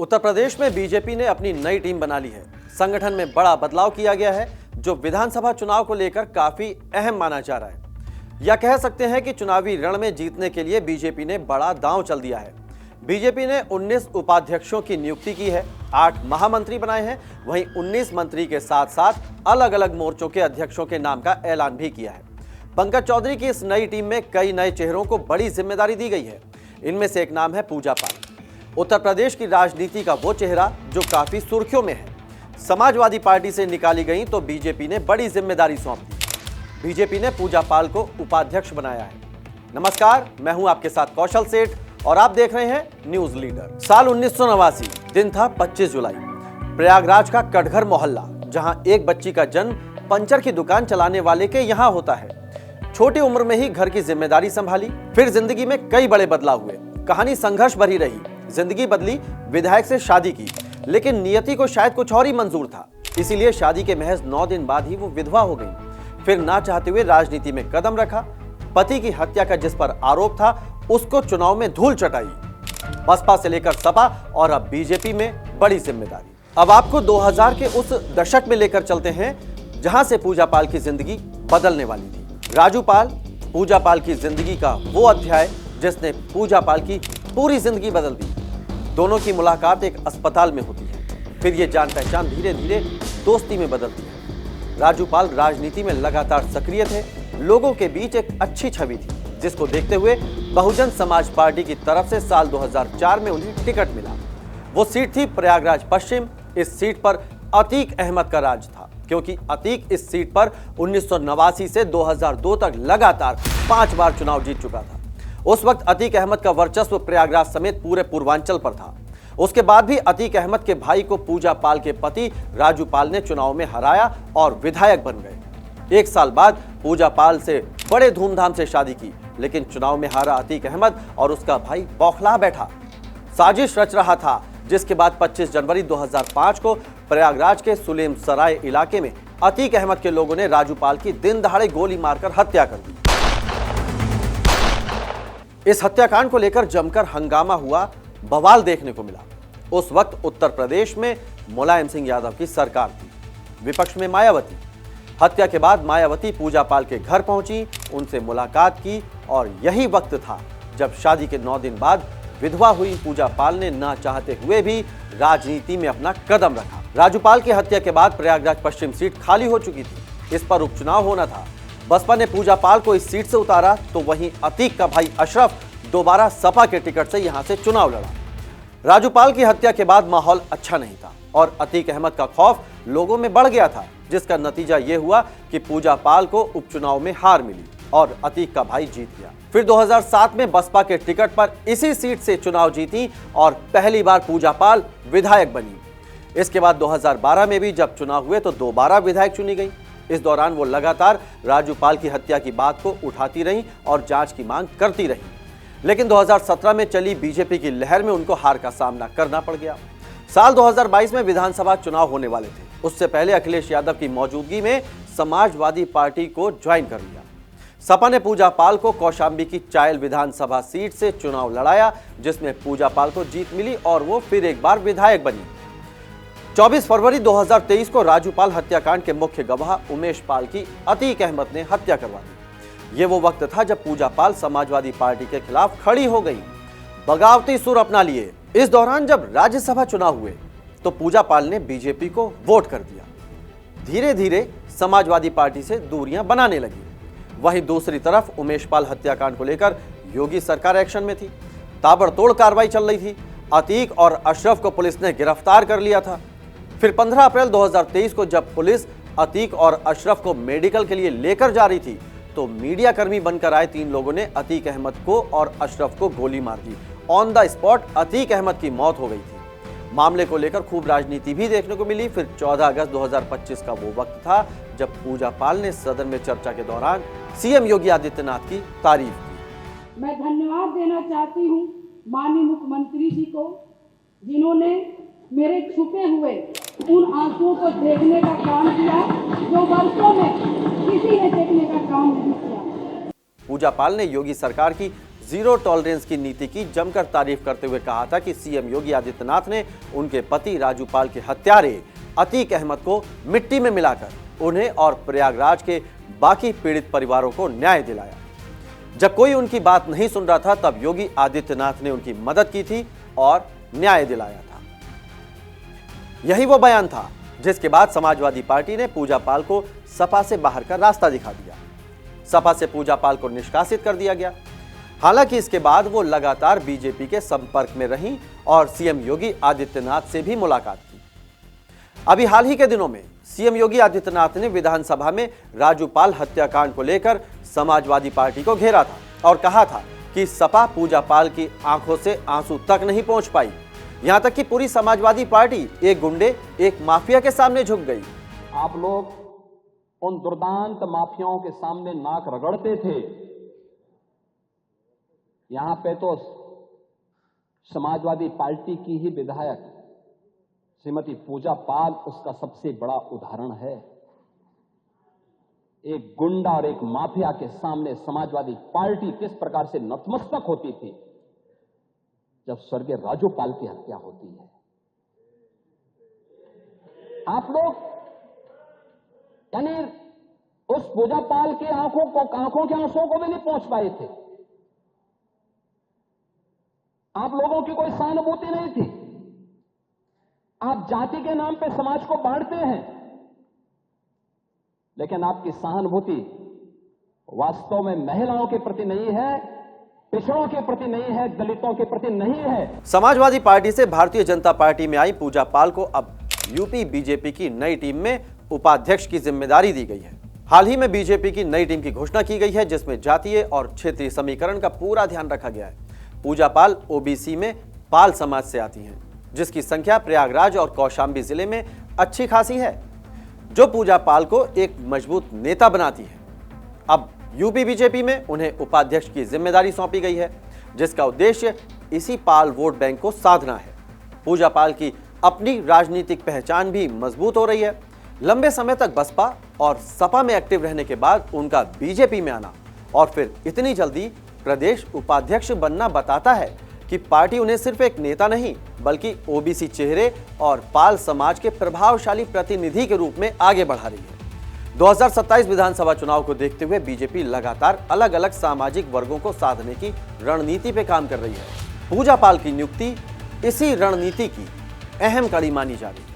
उत्तर प्रदेश में बीजेपी ने अपनी नई टीम बना ली है। संगठन में बड़ा बदलाव किया गया है, जो विधानसभा चुनाव को लेकर काफी अहम माना जा रहा है। या कह सकते हैं कि चुनावी रण में जीतने के लिए बीजेपी ने बड़ा दांव चल दिया है। बीजेपी ने 19 उपाध्यक्षों की नियुक्ति की है, 8 महामंत्री बनाए हैं, वहीं 19 मंत्री के साथ साथ अलग अलग मोर्चों के अध्यक्षों के नाम का ऐलान भी किया है। पंकज चौधरी की इस नई टीम में कई नए चेहरों को बड़ी जिम्मेदारी दी गई है। इनमें से एक नाम है पूजा पाल। उत्तर प्रदेश की राजनीति का वो चेहरा जो काफी सुर्खियों में है। समाजवादी पार्टी से निकाली गई तो बीजेपी ने बड़ी जिम्मेदारी सौंप दी। बीजेपी ने पूजा पाल को उपाध्यक्ष बनाया है। नमस्कार, मैं हूं आपके साथ कौशल सेठ और आप देख रहे हैं न्यूज लीडर। साल 1989, दिन था 25 जुलाई। प्रयागराज का कटघर मोहल्ला, जहां एक बच्ची का जन्म पंचर की दुकान चलाने वाले के यहां होता है। छोटी उम्र में ही घर की जिम्मेदारी संभाली, फिर जिंदगी में कई बड़े बदलाव हुए। कहानी संघर्ष भरी रही। जिंदगी बदली, विधायक से शादी की, लेकिन नियति को शायद कुछ और ही मंजूर था, इसीलिए शादी के महज 9 दिन बाद ही वो विधवा हो गई। फिर ना चाहते हुए राजनीति में कदम रखा। पति की हत्या का जिस पर आरोप था, उसको चुनाव में धूल चटाई। बसपा से लेकर सपा और अब बीजेपी में बड़ी जिम्मेदारी। अब आपको 2000 के उस दशक में लेकर चलते हैं, जहां से पूजा पाल की जिंदगी बदलने वाली थी। राजू पाल, पूजा पाल की जिंदगी का वो अध्याय जिसने पूजा पाल की पूरी जिंदगी बदल दी। दोनों की मुलाकात एक अस्पताल में होती है, फिर ये जान पहचान धीरे धीरे दोस्ती में बदलती है। राजू पाल राजनीति में लगातार सक्रिय थे। लोगों के बीच एक अच्छी छवि थी, जिसको देखते हुए बहुजन समाज पार्टी की तरफ से साल 2004 में उन्हें टिकट मिला। वो सीट थी प्रयागराज पश्चिम। इस सीट पर अतीक अहमद का राज था, क्योंकि अतीक इस सीट पर 1989 से 2002 तक लगातार 5 बार चुनाव जीत चुका था। उस वक्त अतीक अहमद का वर्चस्व प्रयागराज समेत पूरे पूर्वांचल पर था। उसके बाद भी अतीक अहमद के भाई को पूजा पाल के पति राजू पाल ने चुनाव में हराया और विधायक बन गए। 1 साल बाद पूजा पाल से बड़े धूमधाम से शादी की, लेकिन चुनाव में हारा अतीक अहमद और उसका भाई बौखला बैठा। साजिश रच रहा था, जिसके बाद 25 जनवरी 2005 को प्रयागराज के सुलेम सराय इलाके में अतीक अहमद के लोगों ने राजू पाल की दिन दहाड़े गोली मारकर हत्या कर दी। इस हत्याकांड को लेकर जमकर हंगामा हुआ, बवाल देखने को मिला। उस वक्त उत्तर प्रदेश में मुलायम सिंह यादव की सरकार थी, विपक्ष में मायावती। हत्या के बाद मायावती पूजा पाल के घर पहुंची, उनसे मुलाकात की और यही वक्त था जब शादी के 9 दिन बाद विधवा हुई पूजा पाल ने ना चाहते हुए भी राजनीति में अपना कदम रखा। राजू पाल की हत्या के बाद प्रयागराज पश्चिम सीट खाली हो चुकी थी। इस पर उपचुनाव होना था। बसपा ने पूजा पाल को इस सीट से उतारा, तो वहीं अतीक का भाई अशरफ दोबारा सपा के टिकट से यहां से चुनाव लड़ा। राजू पाल की हत्या के बाद माहौल अच्छा नहीं था और अतीक अहमद का खौफ लोगों में बढ़ गया था, जिसका नतीजा यह हुआ कि पूजा पाल को उपचुनाव में हार मिली और अतीक का भाई जीत गया। फिर 2007 में बसपा के टिकट पर इसी सीट से चुनाव जीती और पहली बार पूजा पाल विधायक बनी। इसके बाद 2012 में भी जब चुनाव हुए तो दोबारा विधायक चुनी गई। इस दौरान वो लगातार राजू पाल की हत्या की बात को उठाती रही और जांच की मांग करती रही, लेकिन 2017 में चली बीजेपी की लहर में उनको हार का सामना करना पड़ गया। साल 2022 में विधानसभा चुनाव होने वाले थे। उससे पहले अखिलेश यादव की मौजूदगी में समाजवादी पार्टी को ज्वाइन कर लिया। सपा ने पूजा पाल को कौशाम्बी की चायल विधानसभा सीट से चुनाव लड़ाया, जिसमें पूजा पाल को जीत मिली और वो फिर एक बार विधायक बनी। 24 फरवरी 2023 को राजू पाल हत्याकांड के मुख्य गवाह उमेश पाल की अतीक अहमद ने हत्या करवा दी। ये वो वक्त था जब पूजा पाल समाजवादी पार्टी के खिलाफ खड़ी हो गई, बगावती सुर अपना लिए। इस दौरान जब राज्यसभा चुनाव हुए तो पूजा पाल ने बीजेपी को वोट कर दिया। धीरे धीरे समाजवादी पार्टी से दूरियां बनाने लगी। वहीं दूसरी तरफ उमेश पाल हत्याकांड को लेकर योगी सरकार एक्शन में थी। ताबड़तोड़ कार्रवाई चल रही थी। अतीक और अशरफ को पुलिस ने गिरफ्तार कर लिया था। फिर 15 अप्रैल 2023 को जब पुलिस अतीक और अशरफ को मेडिकल के लिए लेकर जा रही थी, तो मीडिया कर्मी बनकर आए 3 लोगों ने अतीक अहमद को और अशरफ को गोली मार दी। On the spot Atiq Ahmad की मौत हो गई थी। मामले को लेकर खूब राजनीति भी देखने को मिली। फिर 14 अगस्त 2025 का वो वक्त था जब पूजा पाल ने सदन में चर्चा के दौरान सीएम योगी आदित्यनाथ की तारीफ की। मैं धन्यवाद देना चाहती हूँ माननीय मुख्यमंत्री जी को, जिन्होंने मेरे छुपे हुए उन आंसुओं को देखने का काम किया जो वर्षों में किसी ने देखने का काम नहीं किया। पूजा पाल ने योगी सरकार की जीरो टॉलरेंस की नीति की जमकर तारीफ करते हुए कहा था कि सीएम योगी आदित्यनाथ ने उनके पति राजू पाल के हत्यारे अतीक अहमद को मिट्टी में मिलाकर उन्हें और प्रयागराज के बाकी पीड़ित परिवारों को न्याय दिलाया। जब कोई उनकी बात नहीं सुन रहा था तब योगी आदित्यनाथ ने उनकी मदद की थी और न्याय दिलाया था। यही वो बयान था जिसके बाद समाजवादी पार्टी ने पूजा पाल को सपा से बाहर का रास्ता दिखा दिया। सपा से पूजा पाल को निष्कासित कर दिया गया। हालांकि इसके बाद वो लगातार बीजेपी के संपर्क में रहीं और सीएम योगी आदित्यनाथ से भी मुलाकात की। अभी हाल ही के दिनों में सीएम योगी आदित्यनाथ ने विधानसभा में राजू पाल हत्याकांड को लेकर समाजवादी पार्टी को घेरा था और कहा था कि सपा पूजा पाल की आंखों से आंसू तक नहीं पहुंच पाई। यहां तक कि पूरी समाजवादी पार्टी एक गुंडे एक माफिया के सामने झुक गई। आप लोग उन दुर्दांत माफियाओं के सामने नाक रगड़ते थे। यहां पे तो समाजवादी पार्टी की ही विधायक श्रीमती पूजा पाल उसका सबसे बड़ा उदाहरण है। एक गुंडा और एक माफिया के सामने समाजवादी पार्टी किस प्रकार से नतमस्तक होती थी जब स्वर्गीय राजू पाल की हत्या होती है। आप लोग यानी उस पूजा पाल की आंखों के आंसुओं को भी नहीं पहुंच पाए थे। आप लोगों की कोई सहानुभूति नहीं थी। आप जाति के नाम पे समाज को बांटते हैं, लेकिन आपकी सहानुभूति वास्तव में महिलाओं के प्रति नहीं है, पिछड़ों के प्रति नहीं है, दलितों के प्रति नहीं है। समाजवादी पार्टी से भारतीय जनता पार्टी में आई पूजा पाल को अब यूपी बीजेपी की नई टीम में उपाध्यक्ष की जिम्मेदारी दी गई है। हाल ही में बीजेपी की नई टीम की घोषणा की गई है जिसमें जातीय और क्षेत्रीय समीकरण का पूरा ध्यान रखा गया है। पूजा पाल ओबीसी में पाल समाज से आती हैं, जिसकी संख्या प्रयागराज और कौशांबी जिले में अच्छी खासी है, जो पूजा पाल को एक मजबूत नेता बनाती है। अब यूपी बीजेपी में उन्हें उपाध्यक्ष की जिम्मेदारी सौंपी गई है, जिसका उद्देश्य इसी पाल वोट बैंक को साधना है। पूजा पाल की अपनी राजनीतिक पहचान भी मजबूत हो रही है। लंबे समय तक बसपा और सपा में एक्टिव रहने के बाद उनका बीजेपी में आना और फिर इतनी जल्दी प्रदेश उपाध्यक्ष बनना बताता है कि पार्टी उन्हें सिर्फ एक नेता नहीं बल्कि ओबीसी चेहरे और पाल समाज के प्रभावशाली प्रतिनिधि के रूप में आगे बढ़ा रही है। 2027 विधानसभा चुनाव को देखते हुए बीजेपी लगातार अलग अलग सामाजिक वर्गों को साधने की रणनीति पे काम कर रही है। पूजा पाल की नियुक्ति इसी रणनीति की अहम कड़ी मानी जा रही है।